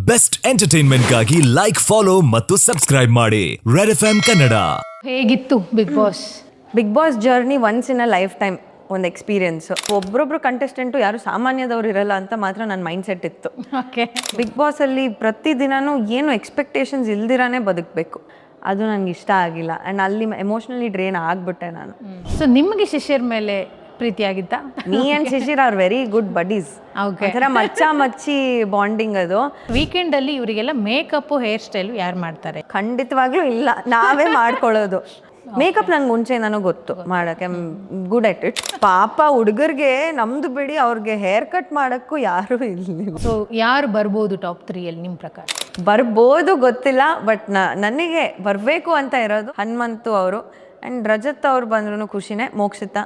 Best ಎಂಟರ್ಟೈನ್ಮೆಂಟ್ಗಾಗಿ like, follow ಮತ್ತು subscribe ಮಾಡಿ ರೆಡ್ ಎಫ್ಎಂ ಕನ್ನಡ. ಹೇಗಿತ್ತು Bigg Boss? Bigg Boss journey once in a lifetime ಒಂದು experience. ಒಬ್ಬೊಬ್ರು ಕಂಟೆಸ್ಟೆಂಟು ಯಾರು ಸಾಮಾನ್ಯದವ್ರು ಇರಲ್ಲ ಅಂತ ಮಾತ್ರ ನನ್ನ ಮೈಂಡ್ ಸೆಟ್ ಇತ್ತು. ಓಕೆ. ಬಿಗ್ ಬಾಸಲ್ಲಿ ಪ್ರತಿದಿನನೂ ಏನು ಎಕ್ಸ್ಪೆಕ್ಟೇಷನ್ಸ್ ಇಲ್ದಿರಾನೇ ಬದುಕಬೇಕು, ಅದು ನನಗೆ ಇಷ್ಟ ಆಗಿಲ್ಲ. ಆ್ಯಂಡ್ ಅಲ್ಲಿ ಎಮೋಷ್ನಲಿ ಡ್ರೈನ್ ಆಗಿಬಿಟ್ಟೆ ನಾನು. ಸೊ ನಿಮಗೆ ಶಿಶಿರ್ ಮೇಲೆ ಪ್ರೀತಿ ಆಗಿತ್ತಾ? Me and Shishir are very good buddies. Okay. ಒಂಥರ ಮಚ್ಚಿ ಬಾಂಡಿಂಗ್ ಅದು. ವೀಕೆಂಡಲ್ಲಿ ಇವರಿಗೆಲ್ಲ ಮೇಕಪ್ಪು ಹೇರ್ ಸ್ಟೈಲು ಯಾರು ಮಾಡ್ತಾರೆ? ಖಂಡಿತವಾಗ್ಲೂ ಇಲ್ಲ, ನಾವೇ ಮಾಡ್ಕೊಳ್ಳೋದು. ಮೇಕಪ್ ನಂಗೆ ಮುಂಚೆ ನನಗೆ ಗೊತ್ತು ಮಾಡೋಕ್ಕೆ, ಗುಡ್ ಅಟ್ ಇಟ್. ಪಾಪ ಹುಡುಗರಿಗೆ ನಮ್ದು ಬಿಡಿ, ಅವ್ರಿಗೆ ಹೇರ್ ಕಟ್ ಮಾಡೋಕ್ಕೂ ಯಾರೂ ಇಲ್ಲ. ಸೊ ಯಾರು ಬರ್ಬೋದು ಟಾಪ್ 3ಯಲ್ಲಿ ನಿಮ್ಮ ಪ್ರಕಾರ? ಬರ್ಬೋದು ಗೊತ್ತಿಲ್ಲ, ಬಟ್ ನನಗೆ ಬರಬೇಕು ಅಂತ ಇರೋದು ಹನುಮಂತು ಅವರು. ಆ್ಯಂಡ್ ರಜತ್ ಅವ್ರು ಬಂದ್ರೂ ಖುಷಿನೇ. ಮೋಕ್ಷಿತಾ.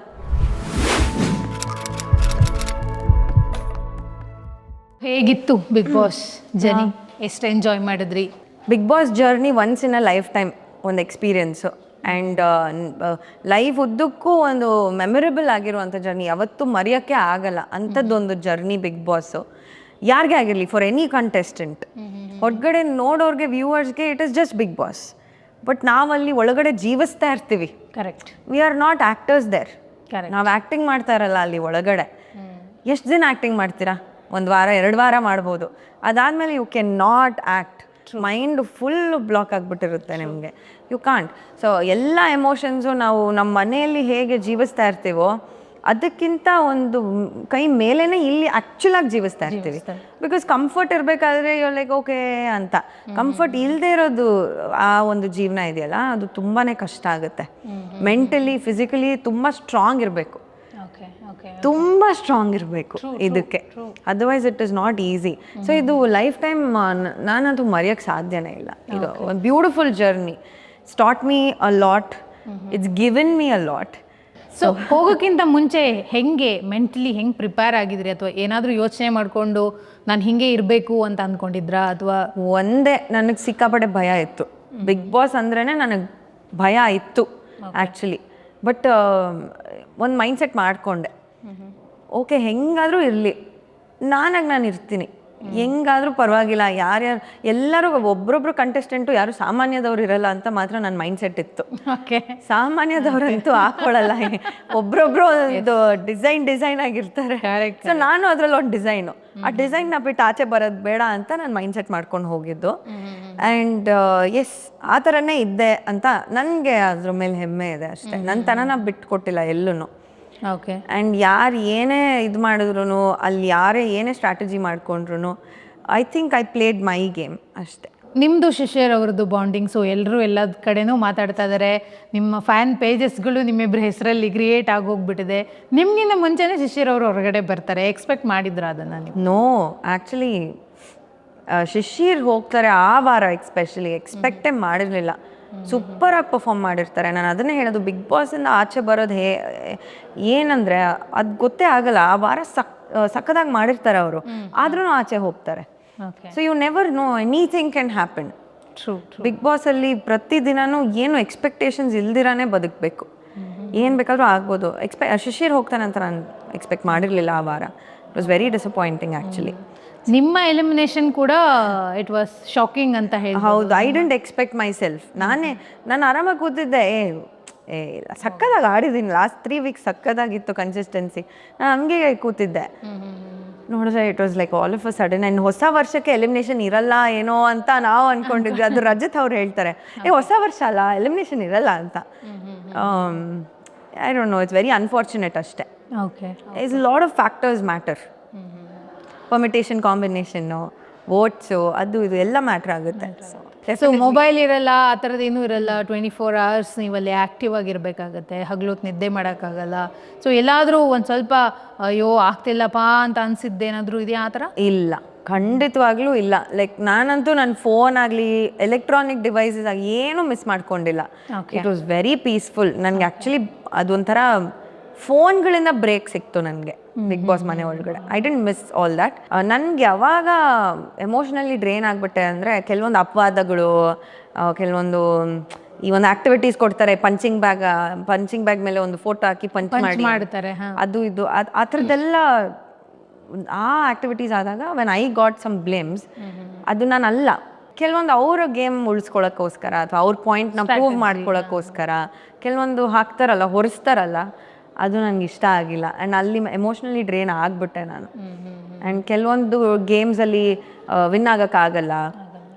ಹೇಗಿತ್ತು ಬಿಗ್ ಬಾಸ್ ಜರ್ನಿ? ಎಷ್ಟು ಎಂಜಾಯ್ ಮಾಡಿದ್ರಿ? Bigg Boss journey once in a lifetime ಒಂದು ಎಕ್ಸ್ಪೀರಿಯನ್ಸು. ಆ್ಯಂಡ್ ಲೈಫ್ ಉದ್ದಕ್ಕೂ ಒಂದು ಮೆಮೊರೇಬಲ್ ಆಗಿರುವಂಥ ಜರ್ನಿ, ಯಾವತ್ತೂ ಮರೆಯೋಕ್ಕೆ ಆಗಲ್ಲ ಅಂಥದ್ದೊಂದು ಜರ್ನಿ ಬಿಗ್ ಬಾಸು. ಯಾರಿಗೇ ಆಗಿರಲಿ, ಫಾರ್ ಎನಿ ಕಂಟೆಸ್ಟೆಂಟ್, ಹೊರಗಡೆ ನೋಡೋರಿಗೆ, ವ್ಯೂವರ್ಸ್ಗೆ it is just Big Boss. But ನಾವಲ್ಲಿ ಒಳಗಡೆ ಜೀವಿಸ್ತಾ ಇರ್ತೀವಿ. Correct. We are not actors there. Correct. ನಾವು ಆ್ಯಕ್ಟಿಂಗ್ ಮಾಡ್ತಾ ಇರಲ್ಲ ಅಲ್ಲಿ ಒಳಗಡೆ. ಎಷ್ಟು ದಿನ ಆ್ಯಕ್ಟಿಂಗ್ ಮಾಡ್ತೀರಾ? 1 ವಾರ 2 ವಾರ ಮಾಡ್ಬೋದು. ಅದಾದಮೇಲೆ you can not act. Mind full block ಆಗಿಬಿಟ್ಟಿರುತ್ತೆ ನಿಮಗೆ. You can't. ಸೊ ಎಲ್ಲ ಎಮೋಷನ್ಸು ನಾವು ನಮ್ಮ ಮನೆಯಲ್ಲಿ ಹೇಗೆ ಜೀವಿಸ್ತಾ ಇರ್ತೀವೋ ಅದಕ್ಕಿಂತ ಒಂದು ಕೈ ಮೇಲೇ ಇಲ್ಲಿ ಆ್ಯಕ್ಚುಲಾಗಿ ಜೀವಿಸ್ತಾ ಇರ್ತೀವಿ. ಬಿಕಾಸ್ ಕಂಫರ್ಟ್ ಇರಬೇಕಾದ್ರೆ ಲೈಕ್ ಓಕೆ ಅಂತ. ಕಂಫರ್ಟ್ ಇಲ್ಲದೆ ಇರೋದು ಆ ಒಂದು ಜೀವನ ಇದೆಯಲ್ಲ, ಅದು ತುಂಬಾ ಕಷ್ಟ ಆಗುತ್ತೆ. ಮೆಂಟಲಿ, ಫಿಸಿಕಲಿ ತುಂಬ ಸ್ಟ್ರಾಂಗ್ ಇರಬೇಕು. ತುಂಬ ಸ್ಟ್ರಾಂಗ್ ಇರಬೇಕು ಇದಕ್ಕೆ, otherwise it is not easy. So ಇದು ಲೈಫ್ ಟೈಮ್ ನಾನಂತೂ ಮರೆಯೋಕ್ಕೆ ಸಾಧ್ಯನೇ ಇಲ್ಲ. ಇದು ಒಂದು beautiful journey. Taught me a lot, it's given me a lot. So ಹೋಗೋಕ್ಕಿಂತ ಮುಂಚೆ ಹೆಂಗೆ ಮೆಂಟಲಿ ಹೆಂಗೆ ಪ್ರಿಪೇರ್ ಆಗಿದ್ರಿ? ಅಥವಾ ಏನಾದರೂ ಯೋಚನೆ ಮಾಡಿಕೊಂಡು ನಾನು ಹಿಂಗೆ ಇರಬೇಕು ಅಂತ ಅಂದ್ಕೊಂಡಿದ್ರಾ? ಅಥವಾ ಒಂದೇ ನನಗೆ ಸಿಕ್ಕಾಪಟ್ಟೆ ಭಯ ಇತ್ತು. ಬಿಗ್ ಬಾಸ್ ಅಂದ್ರೇ ನನಗೆ ಭಯ ಇತ್ತು ಆ್ಯಕ್ಚುಲಿ. ಬಟ್ ಒಂದು ಮೈಂಡ್ ಸೆಟ್ ಮಾಡಿಕೊಂಡೆ, ಓಕೆ ಹೆಂಗಾದರೂ ಇರಲಿ, ನಾನು ಇರ್ತೀನಿ, ಹೆಂಗಾದರೂ ಪರವಾಗಿಲ್ಲ. ಯಾರ್ಯಾರು ಎಲ್ಲರೂ ಒಬ್ಬೊಬ್ರು ಕಂಟೆಸ್ಟೆಂಟು ಯಾರು ಸಾಮಾನ್ಯದವ್ರು ಇರಲ್ಲ ಅಂತ ಮಾತ್ರ ನನ್ನ ಮೈಂಡ್ ಸೆಟ್ ಇತ್ತು. ಓಕೆ. ಸಾಮಾನ್ಯದವ್ರಂತೂ ಹಾಕ್ಕೊಳ್ಳಲ್ಲ, ಒಬ್ರೊಬ್ರು ಒಂದು ಡಿಸೈನ್ ಆಗಿರ್ತಾರೆ. ಸೊ ನಾನು ಅದರಲ್ಲಿ ಒಂದು ಡಿಸೈನು, ಆ ಡಿಸೈನ್ನ ಬಿಟ್ಟು ಆಚೆ ಬರೋದು ಬೇಡ ಅಂತ ನಾನು ಮೈಂಡ್ ಸೆಟ್ ಮಾಡ್ಕೊಂಡು ಹೋಗಿದ್ದು. ಆ್ಯಂಡ್ ಎಸ್, ಆ ಥರನೇ ಇದ್ದೆ ಅಂತ ನನಗೆ ಅದ್ರ ಮೇಲೆ ಹೆಮ್ಮೆ ಇದೆ ಅಷ್ಟೇ. ನನ್ನ ತನನ ಬಿಟ್ಟು ಕೊಟ್ಟಿಲ್ಲ ಎಲ್ಲೂ. ಓಕೆ. ಆ್ಯಂಡ್ ಯಾರು ಏನೇ ಇದು ಮಾಡಿದ್ರು, ಅಲ್ಲಿ ಯಾರೇ ಏನೇ ಸ್ಟ್ರಾಟಜಿ ಮಾಡ್ಕೊಂಡ್ರು, I think I played my game ಅಷ್ಟೇ. ನಿಮ್ಮದು ಶಿಶಿರ್ ಅವ್ರದ್ದು ಬಾಂಡಿಂಗ್ಸು ಎಲ್ಲರೂ ಎಲ್ಲ ಕಡೆನೂ ಮಾತಾಡ್ತಾ ಇದ್ದಾರೆ. ನಿಮ್ಮ ಫ್ಯಾನ್ ಪೇಜಸ್ಗಳು ನಿಮ್ಮಿಬ್ಬರ ಹೆಸರಲ್ಲಿ ಕ್ರಿಯೇಟ್ ಆಗೋಗ್ಬಿಟ್ಟಿದೆ. ನಿಮಗಿಂತ ಮುಂಚೆನೇ ಶಿಶಿರ್ ಅವರು ಹೊರಗಡೆ ಬರ್ತಾರೆ. ಎಕ್ಸ್ಪೆಕ್ಟ್ ಮಾಡಿದ್ರ ಅದನ್ನು ನೀವು? ನೋ, ಆ್ಯಕ್ಚುಲಿ ಶಿಶಿರ್ ಹೋಗ್ತಾರೆ ಆ ವಾರ ಎಕ್ಸ್ಪೆಷಲಿ ಎಕ್ಸ್ಪೆಕ್ಟೇ ಮಾಡಿರಲಿಲ್ಲ. ಸೂಪರಾಗಿ ಪರ್ಫಾರ್ಮ್ ಮಾಡಿರ್ತಾರೆ. ನಾನು ಅದನ್ನೇ ಹೇಳೋದು, ಬಿಗ್ ಬಾಸಿಂದ ಆಚೆ ಬರೋದು ಏನಂದರೆ ಅದು ಗೊತ್ತೇ ಆಗಲ್ಲ. ಆ ವಾರ ಸಕ್ಕದಾಗಿ ಮಾಡಿರ್ತಾರೆ ಅವರು, ಆದ್ರೂ ಆಚೆ ಹೋಗ್ತಾರೆ. So you never know, anything can happen. ಬಿಗ್ ಬಾಸಲ್ಲಿ ಪ್ರತಿದಿನನೂ ಏನು ಎಕ್ಸ್ಪೆಕ್ಟೇಷನ್ಸ್ ಇಲ್ದಿರಾನೇ ಬದುಕಬೇಕು. ಏನು ಬೇಕಾದರೂ ಆಗ್ಬೋದು. ಶಿಶಿರ್ ಹೋಗ್ತಾನೆ ಅಂತ ನಾನು ಎಕ್ಸ್ಪೆಕ್ಟ್ ಮಾಡಿರಲಿಲ್ಲ ಆ ವಾರ. It was very disappointing actually. ನಿಮ್ಮ ಎಲಿಮಿನೇಷನ್ ಕೂಡ ಇಟ್ ವಾಸ್ ಶಾಕಿಂಗ್ ಅಂತ ಹೇಳಿ. ಹೌದು, I didn't expect myself. ನಾನು ಆರಾಮಾಗಿ ಕೂತಿದ್ದೆ. ಸಕ್ಕದಾಗಿ ಆಡಿದ್ದೀನಿ. ಲಾಸ್ಟ್ 3 ವೀಕ್ಸ್ ಸಕ್ಕದಾಗಿತ್ತು ಕನ್ಸಿಸ್ಟೆನ್ಸಿ. ನಾನು ಹಂಗೆ ಕೂತಿದ್ದೆ. ನೋಡಿದ್ರೆ it was like all of a sudden. And ಹೊಸ ವರ್ಷಕ್ಕೆ ಎಲಿಮಿನೇಷನ್ ಇರಲ್ಲ ಏನೋ ಅಂತ ನಾವು ಅಂದ್ಕೊಂಡಿದ್ವಿ. ಅದು ರಜತ್ ಅವ್ರು ಹೇಳ್ತಾರೆ, ಹೊಸ ವರ್ಷ ಅಲ್ಲ, ಎಲಿಮಿನೇಷನ್ ಇರಲ್ಲ ಅಂತ. I don't know, it's very unfortunate ಅಷ್ಟೇ. Okay. It's lot of factors matter. Permutation, combination, votes, ಅದು ಇದು ಎಲ್ಲ ಮ್ಯಾಟ್ರ್ ಆಗುತ್ತೆ. ಸೊ ಮೊಬೈಲ್ ಇರಲ್ಲ, ಆ ಥರದ್ದು ಏನೂ ಇರಲ್ಲ. 24 hours ನೀವಲ್ಲಿ ಆ್ಯಕ್ಟಿವ್ ಆಗಿರಬೇಕಾಗತ್ತೆ. ಹಗಲೊತ್ತು ನಿದ್ದೆ ಮಾಡೋಕ್ಕಾಗಲ್ಲ. ಸೊ ಎಲ್ಲಾದರೂ ಒಂದು ಸ್ವಲ್ಪ ಅಯ್ಯೋ ಆಗ್ತಿಲ್ಲಪ್ಪ ಅಂತ ಅನಿಸಿದ್ದೇನಾದರೂ ಇದೆಯಾ ಆ ಥರ? ಇಲ್ಲ, ಖಂಡಿತವಾಗ್ಲೂ ಇಲ್ಲ. ಲೈಕ್ ನಾನಂತೂ ನನ್ನ ಫೋನ್ ಆಗಲಿ, ಎಲೆಕ್ಟ್ರಾನಿಕ್ ಡಿವೈಸಸ್ ಆಗಿ ಏನೂ ಮಿಸ್ ಮಾಡ್ಕೊಂಡಿಲ್ಲ. It was very peaceful. ನನಗೆ ಆ್ಯಕ್ಚುಲಿ ಅದೊಂಥರ ಫೋನ್ಗಳಿಂದ ಬ್ರೇಕ್ ಸಿಕ್ತು ನನಗೆ ಬಿಗ್ ಬಾಸ್ ಮನೆ ಒಳಗಡೆ. I dent miss all that. ನನಗೆ ಯಾವಾಗ ಎಮೋಷ್ನಲಿ ಡ್ರೈನ್ ಆಗಿಬಿಟ್ಟೆ ಅಂದರೆ, ಕೆಲವೊಂದು ಅಪವಾದಗಳು, ಕೆಲವೊಂದು ಈ ಒಂದು ಆಕ್ಟಿವಿಟೀಸ್ ಕೊಡ್ತಾರೆ. ಪಂಚಿಂಗ್ ಬ್ಯಾಗ್ ಮೇಲೆ ಒಂದು ಫೋಟೋ ಹಾಕಿ ಪಂಚ್ ಮಾಡ್ತಾರೆ, ಅದು ಇದು ಆ ಥರದ್ದೆಲ್ಲ ಆ ಆಕ್ಟಿವಿಟೀಸ್ ಆದಾಗ when I got some blames, ಅದು ನಾನಲ್ಲ. ಕೆಲವೊಂದು ಅವರ ಗೇಮ್ ಉಳಿಸ್ಕೊಳ್ಳೋಕ್ಕೋಸ್ಕರ ಅಥವಾ ಅವ್ರ ಪಾಯಿಂಟ್ನ ಪ್ರೂವ್ ಮಾಡ್ಕೊಳ್ಳೋಕ್ಕೋಸ್ಕರ ಕೆಲವೊಂದು ಹಾಕ್ತಾರಲ್ಲ, ಹೊರಿಸ್ತಾರಲ್ಲ, ಅದು ನನಗೆ ಇಷ್ಟ ಆಗಿಲ್ಲ. ಆ್ಯಂಡ್ ಅಲ್ಲಿ ಎಮೋಷ್ನಲಿ ಡ್ರೈನ್ ಆಗಿಬಿಟ್ಟೆ ನಾನು. ಆ್ಯಂಡ್ ಕೆಲವೊಂದು ಗೇಮ್ಸಲ್ಲಿ ವಿನ್ ಆಗೋಕ್ಕಾಗಲ್ಲ.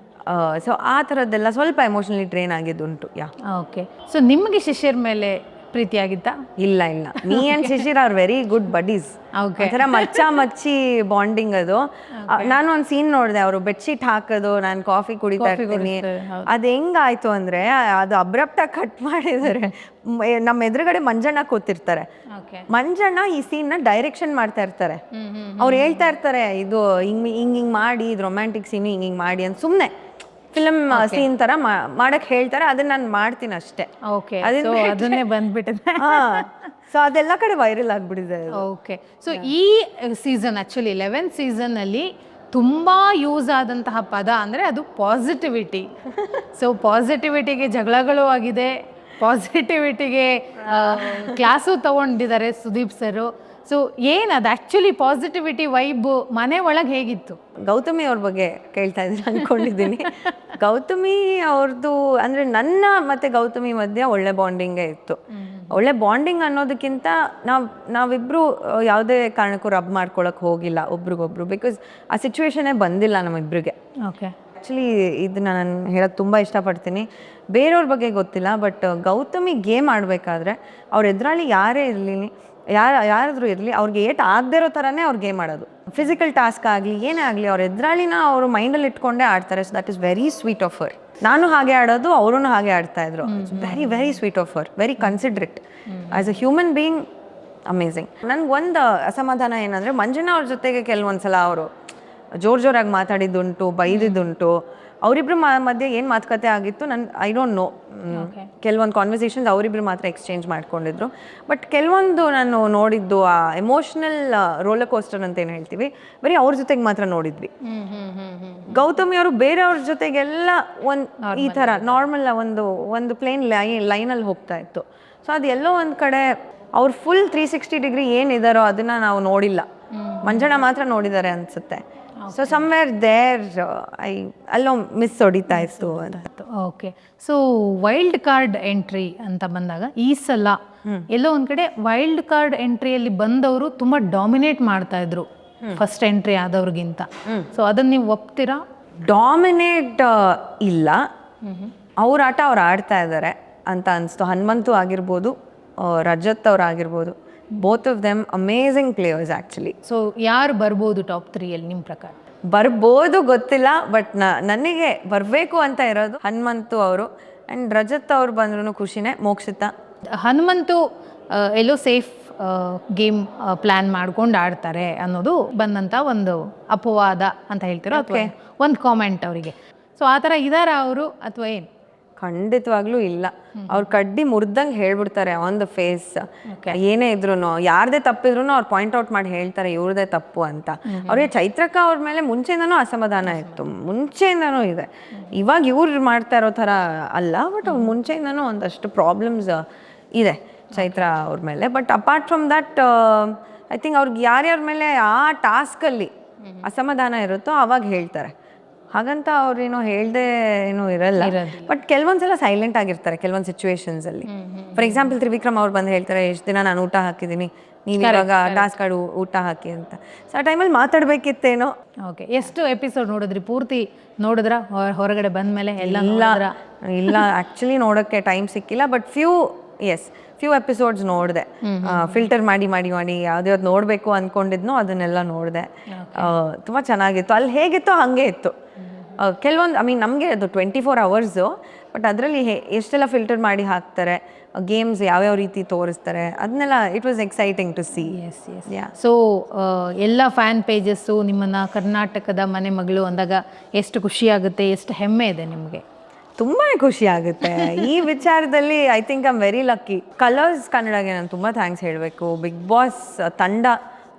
ಸೊ ಆ ಥರದ್ದೆಲ್ಲ ಸ್ವಲ್ಪ ಎಮೋಷ್ನಲಿ ಡ್ರೈನ್ ಆಗಿದ್ದುಂಟು. ಓಕೆ. ಸೊ ನಿಮಗೆ ಶಿಷ್ಯರ ಮೇಲೆ ಪ್ರೀತಿ ಆಗಿತ್ತಾ? ಇಲ್ಲ, me and Shishir are very good buddies. ಒಂಥರ ಮಚ್ಚಿ ಬಾಂಡಿಂಗ್ ಅದು. ನಾನು ಒಂದು ಸೀನ್ ನೋಡಿದೆ, ಅವರು ಬೆಡ್ಶೀಟ್ ಹಾಕೋದು, ನಾನು ಕಾಫಿ ಕುಡಿತಾ ಇರ್ತೀನಿ, ಅದು ಹೆಂಗಾಯ್ತು ಅಂದರೆ ಅದು ಅಬ್ರಪ್ಟಾಗಿ ಕಟ್ ಮಾಡಿದ್ದಾರೆ. ನಮ್ಮ ಎದುರುಗಡೆ ಮಂಜಣ್ಣ ಕೂತಿರ್ತಾರೆ. ಮಂಜಣ್ಣ ಈ ಸೀನ್ನ ಡೈರೆಕ್ಷನ್ ಮಾಡ್ತಾ ಇರ್ತಾರೆ. ಅವ್ರು ಹೇಳ್ತಾ ಇರ್ತಾರೆ, ಇದು ಹಿಂಗೆ ಮಾಡಿ, ಇದು ರೊಮ್ಯಾಂಟಿಕ್ ಸೀನು ಹಿಂಗೆ ಮಾಡಿ ಅಂತ ಸುಮ್ಮನೆ ಫಿಲಮ್ ಸೀನ್ ತರ ಮಾಡಕ್ ಹೇಳ್ತಾರೆ. ಅದನ್ನ ನಾನು ಮಾಡ್ತೀನಿ ಅಷ್ಟೇ. ಅದನ್ನೇ ಬಂದ್ಬಿಟ್ಟಿದೆ. ಸೊ ಅದೆಲ್ಲ ಕಡೆ ವೈರಲ್ ಆಗ್ಬಿಟ್ಟಿದೆ. ಓಕೆ. ಸೊ ಈ ಸೀಸನ್ ಆಕ್ಚುಲಿ 11th ಸೀಸನ್ನಲ್ಲಿ ತುಂಬ ಯೂಸ್ ಆದಂತಹ ಪದ ಅಂದರೆ ಅದು ಪಾಸಿಟಿವಿಟಿ. ಸೊ ಪಾಸಿಟಿವಿಟಿಗೆ ಜಗಳಗಳು ಆಗಿದೆ, ಪಾಸಿಟಿವಿಟಿಗೆ ಕ್ಲಾಸು ತಗೊಂಡಿದ್ದಾರೆ ಸುದೀಪ್ ಸರು. ಸೊ ಏನದು ಆ್ಯಕ್ಚುಲಿ ಪಾಸಿಟಿವಿಟಿ ವೈಬ್ ಮನೆ ಒಳಗೆ ಹೇಗಿತ್ತು? ಗೌತಮಿ ಅವ್ರ ಬಗ್ಗೆ ಕೇಳ್ತಾ ಇದ್ದೀನಿ ಅಂದ್ಕೊಂಡಿದ್ದೀನಿ. ಗೌತಮಿ ಅವ್ರದ್ದು ಅಂದರೆ ನನ್ನ ಮತ್ತು ಗೌತಮಿ ಮಧ್ಯೆ ಒಳ್ಳೆ ಬಾಂಡಿಂಗೇ ಇತ್ತು. ಒಳ್ಳೆ ಬಾಂಡಿಂಗ್ ಅನ್ನೋದಕ್ಕಿಂತ ನಾವಿಬ್ಬರು ಯಾವುದೇ ಕಾರಣಕ್ಕೂ ರಬ್ ಮಾಡ್ಕೊಳಕ್ಕೆ ಹೋಗಿಲ್ಲ ಒಬ್ರಿಗೊಬ್ರು. ಬಿಕಾಸ್ ಆ ಸಿಚುವೇಶನೇ ಬಂದಿಲ್ಲ ನಮ್ಮಿಬ್ಬರಿಗೆ. ಓಕೆ. ಆ್ಯಕ್ಚುಲಿ ಇದನ್ನ ನಾನು ಹೇಳೋದು ತುಂಬ ಇಷ್ಟಪಡ್ತೀನಿ. ಬೇರೆಯವ್ರ ಬಗ್ಗೆ ಗೊತ್ತಿಲ್ಲ, ಬಟ್ ಗೌತಮಿ ಗೇಮ್ ಆಡಬೇಕಾದ್ರೆ ಅವ್ರ ಎದುರಾಳಿ ಯಾರೇ ಇರಲಿ, ಯಾರಾದರೂ ಇರಲಿ, ಅವ್ರಿಗೆ ಏಟ್ ಆಗದೆ ಇರೋ ಥರನೇ ಅವ್ರು ಗೇಮ್ ಆಡೋದು. ಫಿಸಿಕಲ್ ಟಾಸ್ಕ್ ಆಗಲಿ ಏನೇ ಆಗಲಿ ಅವ್ರ ಎದುರಾಳಿನ ಅವರು ಮೈಂಡಲ್ಲಿ ಇಟ್ಕೊಂಡೇ ಆಡ್ತಾರೆ. So that is very sweet of her. ನಾನು ಹಾಗೆ ಆಡೋದು, ಅವರು ಹಾಗೆ ಆಡ್ತಾ ಇದ್ರು. Very very sweet of her, very considerate as a human being. Amazing. ನನಗೆ ಒಂದು ಅಸಮಾಧಾನ ಏನಂದರೆ, ಮಂಜಣ್ಣ ಅವ್ರ ಜೊತೆಗೆ ಕೆಲವೊಂದ್ಸಲ ಅವರು ಜೋರಾಗಿ ಮಾತಾಡಿದ್ದುಂಟು, ಬೈದಿದ್ದುಂಟು. ಅವರಿಬ್ರು ಮಧ್ಯೆ ಏನು ಮಾತುಕತೆ ಆಗಿತ್ತು ಐ ಡೋಂಟ್ ನೋ. ಕೆಲವೊಂದು ಕಾನ್ವರ್ಸೇಷನ್ಸ್ ಅವರಿಬ್ರು ಮಾತ್ರ ಎಕ್ಸ್ಚೇಂಜ್ ಮಾಡ್ಕೊಂಡಿದ್ರು. ಬಟ್ ಕೆಲವೊಂದು ನಾನು ನೋಡಿದ್ದು ಆ ಎಮೋಷ್ನಲ್ ರೋಲರ್ ಕೋಸ್ಟರ್ ಅಂತ ಏನು ಹೇಳ್ತೀವಿ, ಬರೀ ಅವ್ರ ಜೊತೆಗೆ ಮಾತ್ರ ನೋಡಿದ್ವಿ. ಗೌತಮಿ ಅವರು ಬೇರೆಯವ್ರ ಜೊತೆಗೆಲ್ಲ ಈ ಥರ ನಾರ್ಮಲ್ ಒಂದು ಪ್ಲೇನ್ ಲೈನಲ್ಲಿ ಹೋಗ್ತಾ ಇತ್ತು. ಸೊ ಅದು ಎಲ್ಲೋ ಒಂದು ಕಡೆ ಅವ್ರು ಫುಲ್ 360 ಡಿಗ್ರಿ ಏನಿದಾರೋ ಅದನ್ನು ನಾವು ನೋಡಿಲ್ಲ. ಮಂಜಣ್ಣ ಮಾತ್ರ ನೋಡಿದ್ದಾರೆ ಅನಿಸುತ್ತೆ. ಸೊ ಸಮ್ವೇರ್ ದೇರ್ ಅಲ್ಲೋ ಮಿಸ್ ಹೊಡಿತಾ ಇತ್ತು ಅಂತ. Okay. So wild card entry ಅಂತ ಬಂದಾಗ ಈ ಸಲ ಎಲ್ಲೋ ಒಂದು ಕಡೆ ವೈಲ್ಡ್ ಕಾರ್ಡ್ ಎಂಟ್ರಿಯಲ್ಲಿ ಬಂದವರು ತುಂಬ ಡಾಮಿನೇಟ್ ಮಾಡ್ತಾ ಇದ್ರು ಫಸ್ಟ್ ಎಂಟ್ರಿ ಆದವ್ರಿಗಿಂತ. ಸೊ ಅದನ್ನು ನೀವು ಒಪ್ತೀರಾ? ಡಾಮಿನೇಟ್ ಇಲ್ಲ, ಅವ್ರ ಆಟ ಅವ್ರು ಆಡ್ತಾ ಇದ್ದಾರೆ ಅಂತ ಅನಿಸ್ತು. ಹನುಮಂತು ಆಗಿರ್ಬೋದು, ರಜತ್ ಅವ್ರು ಆಗಿರ್ಬೋದು, both of them amazing players actually. So ಯಾರು ಬರ್ಬೋದು ಟಾಪ್ 3ಯಲ್ಲಿ ನಿಮ್ಮ ಪ್ರಕಾರ? ಬರ್ಬೋದು ಗೊತ್ತಿಲ್ಲ, ಬಟ್ ನನಗೆ ಬರಬೇಕು ಅಂತ ಇರೋದು ಹನುಮಂತು ಅವರು. ಆ್ಯಂಡ್ ರಜತ್ ಅವ್ರು ಬಂದ್ರೂ ಖುಷಿನೇ. ಮೋಕ್ಷಿತ, ಹನುಮಂತು ಎಲ್ಲೋ ಸೇಫ್ ಗೇಮ್ ಪ್ಲ್ಯಾನ್ ಮಾಡ್ಕೊಂಡು ಆಡ್ತಾರೆ ಅನ್ನೋದು ಬಂದಂಥ ಒಂದು ಅಪವಾದ ಅಂತ ಹೇಳ್ತಿರೋ ಅಥವಾ ಒಂದು ಕಾಮೆಂಟ್ ಅವರಿಗೆ. ಸೊ ಆ ಥರ ಇದಾರ ಅವರು ಅಥವಾ ಏನು? ಖಂಡಿತವಾಗ್ಲೂ ಇಲ್ಲ. ಅವ್ರು ಕಡ್ಡಿ ಮುರಿದಂಗೆ ಹೇಳ್ಬಿಡ್ತಾರೆ ಆನ್ ದ ಫೇಸ್. ಏನೇ ಇದ್ರು, ಯಾರದೇ ತಪ್ಪಿದ್ರು ಅವ್ರು ಪಾಯಿಂಟ್ ಔಟ್ ಮಾಡಿ ಹೇಳ್ತಾರೆ ಇವ್ರದೇ ತಪ್ಪು ಅಂತ. ಅವ್ರಿಗೆ ಚೈತ್ರಕ್ಕ ಅವ್ರ ಮೇಲೆ ಮುಂಚೆಯಿಂದನೂ ಅಸಮಾಧಾನ ಇತ್ತು, ಮುಂಚೆಯಿಂದನೂ ಇದೆ. ಇವಾಗ ಇವ್ರು ಮಾಡ್ತಾ ಇರೋ ಥರ ಅಲ್ಲ, ಬಟ್ ಅವ್ರು ಮುಂಚೆಯಿಂದನೂ ಒಂದಷ್ಟು ಪ್ರಾಬ್ಲಮ್ಸ್ ಇದೆ ಚೈತ್ರ ಅವ್ರ ಮೇಲೆ. But apart from that I think ಅವ್ರಿಗೆ ಯಾರ್ಯಾರ ಮೇಲೆ ಆ ಟಾಸ್ಕಲ್ಲಿ ಅಸಮಾಧಾನ ಇರುತ್ತೋ ಅವಾಗ ಹೇಳ್ತಾರೆ. ಹಾಗಂತ ಅವ್ರೇನೋ ಹೇಳ್ದೆ ಏನೂ ಇರಲ್ಲ. ಬಟ್ ಕೆಲವೊಂದ್ಸಲ ಸೈಲೆಂಟ್ ಆಗಿರ್ತಾರೆ ಕೆಲವೊಂದು ಸಿಚುವೇಶನ್ಸಲ್ಲಿ. ಫಾರ್ ಎಕ್ಸಾಂಪಲ್ ತ್ರಿವಿಕ್ರಮ್ ಅವ್ರು ಬಂದು ಹೇಳ್ತಾರೆ, ಎಷ್ಟು ದಿನ ನಾನು ಊಟ ಹಾಕಿದ್ದೀನಿ, ನೀವು ಇವಾಗ ಟಾಸ್ಕ್ ಆಡು ಊಟ ಹಾಕಿ ಅಂತ. ಸೊ ಆ ಟೈಮಲ್ಲಿ ಮಾತಾಡ್ಬೇಕಿತ್ತೇನೋ. ಓಕೆ. ಎಷ್ಟು ಎಪಿಸೋಡ್ ನೋಡಿದ್ರಿ? ಪೂರ್ತಿ ನೋಡಿದ್ರ ಹೊರಗಡೆ ಬಂದ ಮೇಲೆ? ಇಲ್ಲ ಆ್ಯಕ್ಚುಲಿ ನೋಡೋಕ್ಕೆ ಟೈಮ್ ಸಿಕ್ಕಿಲ್ಲ. ಬಟ್ ಫ್ಯೂ ಎಪಿಸೋಡ್ಸ್ ನೋಡಿದೆ. ಫಿಲ್ಟರ್ ಮಾಡಿ ಯಾವ್ದು ನೋಡಬೇಕು ಅಂದ್ಕೊಂಡಿದ್ನೋ ಅದನ್ನೆಲ್ಲ ನೋಡಿದೆ. ತುಂಬ ಚೆನ್ನಾಗಿತ್ತು. ಅಲ್ಲಿ ಹೇಗಿತ್ತೋ ಹಾಗೆ ಇತ್ತು. ಕೆಲವೊಂದು ನಮಗೆ ಅದು 24 hours, ಬಟ್ ಅದರಲ್ಲಿ ಎಷ್ಟೆಲ್ಲ ಫಿಲ್ಟರ್ ಮಾಡಿ ಹಾಕ್ತಾರೆ, ಗೇಮ್ಸ್ ಯಾವ್ಯಾವ ರೀತಿ ತೋರಿಸ್ತಾರೆ, ಅದನ್ನೆಲ್ಲ it was exciting to see. So ಎಲ್ಲ ಫ್ಯಾನ್ ಪೇಜಸ್ಸು ನಿಮ್ಮನ್ನು ಕರ್ನಾಟಕದ ಮನೆ ಮಗಳು ಅಂದಾಗ ಎಷ್ಟು ಖುಷಿ ಆಗುತ್ತೆ, ಎಷ್ಟು ಹೆಮ್ಮೆ ಇದೆ ನಿಮಗೆ? ತುಂಬಾ ಖುಷಿ ಆಗುತ್ತೆ ಈ ವಿಚಾರದಲ್ಲಿ. I think I am very lucky. Colors ಕನ್ನಡಗೆ ನಾನು ತುಂಬ ಥ್ಯಾಂಕ್ಸ್ ಹೇಳಬೇಕು. ಬಿಗ್ ಬಾಸ್ ತಂಡ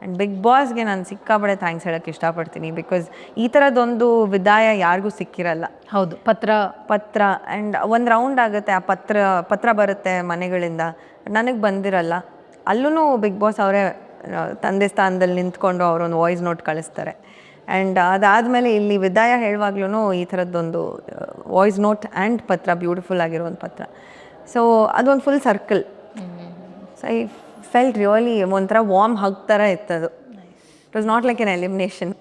ಆ್ಯಂಡ್ ಬಿಗ್ ಬಾಸ್ಗೆ ನಾನು ಸಿಕ್ಕಾಪಡೆ ಥ್ಯಾಂಕ್ಸ್ ಹೇಳೋಕ್ಕೆ ಇಷ್ಟಪಡ್ತೀನಿ. ಬಿಕಾಸ್ ಈ ಥರದ್ದೊಂದು ವಿದಾಯ ಯಾರಿಗೂ ಸಿಕ್ಕಿರಲ್ಲ. ಹೌದು. ಪತ್ರ ಆ್ಯಂಡ್ ಒಂದು ರೌಂಡ್ ಆಗುತ್ತೆ, ಆ ಪತ್ರ ಬರುತ್ತೆ ಮನೆಗಳಿಂದ, ನನಗೆ ಬಂದಿರಲ್ಲ. ಅಲ್ಲೂ ಬಿಗ್ ಬಾಸ್ ಅವರೇ ತಂದೆ ಸ್ಥಾನದಲ್ಲಿ ನಿಂತ್ಕೊಂಡು ಅವರೊಂದು ವಾಯ್ಸ್ ನೋಟ್ ಕಳಿಸ್ತಾರೆ. ಆ್ಯಂಡ್ ಅದಾದಮೇಲೆ ಇಲ್ಲಿ ವಿದಾಯ ಹೇಳುವಾಗ್ಲೂ ಈ ಥರದ್ದೊಂದು ವಾಯ್ಸ್ ನೋಟ್ ಆ್ಯಂಡ್ ಪತ್ರ ಬ್ಯೂಟಿಫುಲ್ ಆಗಿರೋ ಒಂದು ಪತ್ರ. ಸೊ ಅದೊಂದು full circle. So I felt really ಒಂಥರ ವಾರ್ಮ್ ಹಗ್ ಥರ ಇತ್ತದು. It was not like an elimination.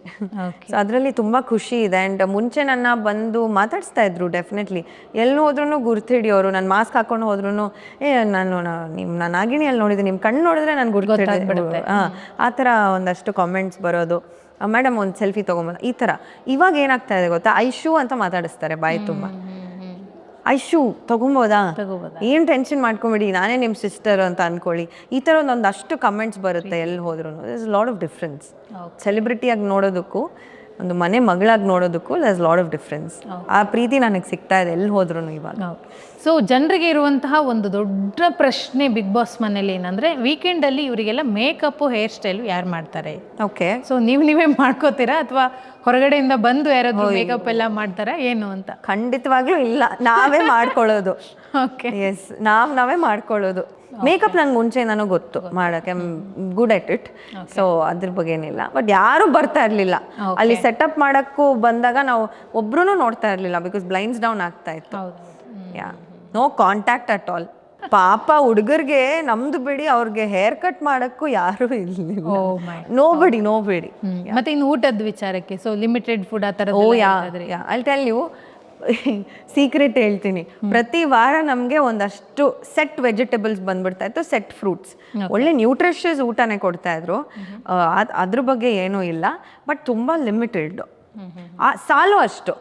So ಅದರಲ್ಲಿ ತುಂಬ ಖುಷಿ ಇದೆ. ಆ್ಯಂಡ್ ಮುಂಚೆ ನನ್ನ ಬಂದು ಮಾತಾಡಿಸ್ತಾ ಇದ್ರು ಡೆಫಿನೆಟ್ಲಿ. ಎಲ್ಲಿ ಹೋದ್ರೂ ಗುರ್ತಿಡಿಯೋರು. ನಾನು ಮಾಸ್ಕ್ ಹಾಕೊಂಡು ಹೋದ್ರೂ ನಾನು ನಾಗಿಣಿಯಲ್ಲಿ ನೋಡಿದ್ದೀನಿ, ನಿಮ್ಮ ಕಣ್ಣು ನೋಡಿದ್ರೆ ನಾನು ಗುರ್ತಿಡಿದೆ. ಆ ಥರ ಒಂದಷ್ಟು ಕಾಮೆಂಟ್ಸ್ ಬರೋದು. ಮೇಡಮ್ ಒಂದು ಸೆಲ್ಫಿ ತೊಗೊಂಬಂದ ಈ ಥರ. ಇವಾಗ ಏನಾಗ್ತಾ ಇದೆ ಗೊತ್ತಾ, ಐಶು ಅಂತ ಮಾತಾಡಿಸ್ತಾರೆ ಬಾಯಿ ತುಂಬ. ಐಶು ತೊಗೊಬೋದಾ, ಏನು ಟೆನ್ಷನ್ ಮಾಡ್ಕೊಂಬಿಡಿ, ನಾನೇ ನಿಮ್ಮ ಸಿಸ್ಟರ್ ಅಂತ ಅಂದ್ಕೊಳ್ಳಿ. ಈ ಥರ ಒಂದಷ್ಟು ಕಮೆಂಟ್ಸ್ ಬರುತ್ತೆ ಎಲ್ಲಿ ಹೋದ್ರೂ. Is lot of difference. ಸೆಲೆಬ್ರಿಟಿಯಾಗಿ ನೋಡೋದಕ್ಕೂ ಒಂದು ಮನೆ ಮಗಳಾಗಿ ನೋಡೋದಕ್ಕೂ there is lot of difference. ಆ ಪ್ರೀತಿ ನನಗೆ ಸಿಗ್ತಾ ಇದೆ ಎಲ್ಲಿ ಹೋದ್ರೂ ಇವಾಗ. ಸೊ ಜನರಿಗೆ ಇರುವಂತಹ ಒಂದು ದೊಡ್ಡ ಪ್ರಶ್ನೆ ಬಿಗ್ ಬಾಸ್ ಮನೇಲಿ ಏನಂದರೆ, ವೀಕೆಂಡಲ್ಲಿ ಇವರಿಗೆಲ್ಲ ಮೇಕಪ್ಪು ಹೇರ್ ಸ್ಟೈಲು ಯಾರು ಮಾಡ್ತಾರೆ? ಓಕೆ. ಸೊ ನೀವೇ ಮಾಡ್ಕೋತೀರಾ ಅಥವಾ ಹೊರಗಡೆಯಿಂದ ಬಂದು ಯಾರಾದರೂ ಮೇಕಪ್ ಎಲ್ಲ ಮಾಡ್ತಾರಾ ಏನು ಅಂತ? ಖಂಡಿತವಾಗ್ಲೂ ಇಲ್ಲ, ನಾವೇ ಮಾಡ್ಕೊಳ್ಳೋದು. ಓಕೆ. ಎಸ್, ನಾವೇ ಮಾಡ್ಕೊಳ್ಳೋದು. ಮೇಕಪ್ ನಂಗೆ ಮುಂಚೆಯಿಂದನೂ ಗೊತ್ತು ಮಾಡೋಕ್ಕೆ, ಗುಡ್ ಎಟ್ ಇಟ್. ಸೊ ಅದ್ರ ಬಗ್ಗೆ ಏನಿಲ್ಲ. ಬಟ್ ಯಾರೂ ಬರ್ತಾ ಇರಲಿಲ್ಲ ಅಲ್ಲಿ ಸೆಟಪ್ ಮಾಡೋಕ್ಕೂ. ಬಂದಾಗ ನಾವು ಒಬ್ರು ನೋಡ್ತಾ ಇರಲಿಲ್ಲ, ಬಿಕಾಸ್ ಬ್ಲೈಂಡ್ಸ್ ಡೌನ್ ಆಗ್ತಾ ಇತ್ತು. ಯಾ, ನೋ ಕಾಂಟ್ಯಾಕ್ಟ್ ಅಟ್ ಆಲ್. ಪಾಪ ಹುಡುಗರಿಗೆ ನಮ್ದು ಬಿಡಿ, ಅವ್ರಿಗೆ ಹೇರ್ ಕಟ್ ಮಾಡೋಕ್ಕೂ ಯಾರೂ ಇರಲಿಲ್ಲ. ನೋಬಡಿ. ಮತ್ತೆ ಇನ್ನು ಊಟದ ವಿಚಾರಕ್ಕೆ, ಸೊ ಲಿಮಿಟೆಡ್ ಫುಡ್ ಆ ಥರ? ಓ ಯಾ, ಐ ಟೆಲ್ ಯು ಸೀಕ್ರೆಟ್ ಹೇಳ್ತೀನಿ. ಪ್ರತಿ ವಾರ ನಮಗೆ ಒಂದಷ್ಟು ಸೆಟ್ ವೆಜಿಟೇಬಲ್ಸ್ ಬಂದ್ಬಿಡ್ತಾ ಇತ್ತು, ಸೆಟ್ ಫ್ರೂಟ್ಸ್. ಒಳ್ಳೆ ನ್ಯೂಟ್ರಿಷಿಯಸ್ ಊಟನೇ ಕೊಡ್ತಾ ಇದ್ರು. ಅದ್ರ ಬಗ್ಗೆ ಏನೂ ಇಲ್ಲ. ಬಟ್ ತುಂಬ ಲಿಮಿಟೆಡ್. ಸಾಲು ಅಷ್ಟು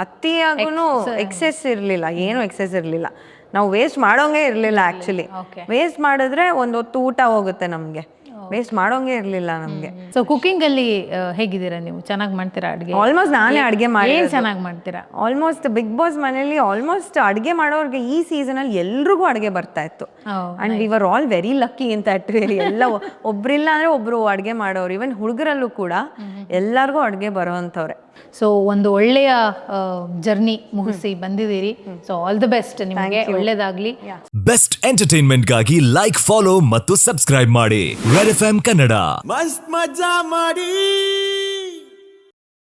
ಅತಿಯಾಗೂ ಎಕ್ಸೆಸ್ ಇರಲಿಲ್ಲ, ಏನೂ ಎಕ್ಸೆಸ್ ಇರಲಿಲ್ಲ. ನಾವು ವೇಸ್ಟ್ ಮಾಡೋಂಗೆ ಇರಲಿಲ್ಲ. ಆ್ಯಕ್ಚುಲಿ ವೇಸ್ಟ್ ಮಾಡಿದ್ರೆ ಒಂದು ಹೊತ್ತು ಊಟ ಹೋಗುತ್ತೆ ನಮಗೆ. ವೇಸ್ಟ್ ಮಾಡೋಂಗೆ ಇರಲಿಲ್ಲ ನಮಗೆ. ಸೊ ಕುಕಿಂಗಲ್ಲಿ ಹೇಗಿದ್ದೀರಾ ನೀವು? ಚೆನ್ನಾಗಿ ಮಾಡ್ತೀರಾ ಅಡುಗೆ? ಆಲ್ಮೋಸ್ಟ್ ನಾನೇ ಅಡುಗೆ ಮಾಡಿ. ಏನು ಚೆನ್ನಾಗಿ ಮಾಡ್ತೀರಾ? ಆಲ್ಮೋಸ್ಟ್ ಬಿಗ್ ಬಾಸ್ ಮನೇಲಿ ಆಲ್ಮೋಸ್ಟ್ ಅಡುಗೆ ಮಾಡೋರಿಗೆ ಈ ಸೀಸನಲ್ಲಿ ಎಲ್ರಿಗೂ ಅಡುಗೆ ಬರ್ತಾ ಇತ್ತು. And we were all very lucky ಅಂತ ರಿಯಲಿ. ಎಲ್ಲ ಒಬ್ರಿಲ್ಲ ಅಂದರೆ ಒಬ್ಬರು ಅಡುಗೆ ಮಾಡೋರು. ಈವನ್ ಹುಡುಗರಲ್ಲೂ ಕೂಡ ಎಲ್ಲರಿಗೂ ಅಡುಗೆ ಬರೋ ಅಂಥವ್ರೆ. ಸೊ ಒಂದು ಒಳ್ಳೆಯ ಜರ್ನಿ ಮುಗಿಸಿ ಬಂದಿದ್ದೀರಿ. ಸೊ ಆಲ್ ದಿ ಬೆಸ್ಟ್ ನಿಮಗೆ, ಒಳ್ಳೇದಾಗ್ಲಿ. ಬೆಸ್ಟ್ ಎಂಟರ್ಟೈನ್ಮೆಂಟ್ಗಾಗಿ ಲೈಕ್, ಫಾಲೋ ಮತ್ತು ಸಬ್ಸ್ಕ್ರೈಬ್ ಮಾಡಿ ರೆಡ್ FM ಕನ್ನಡ. ಮಸ್ತ್ ಮಜಾ ಮಾಡಿ.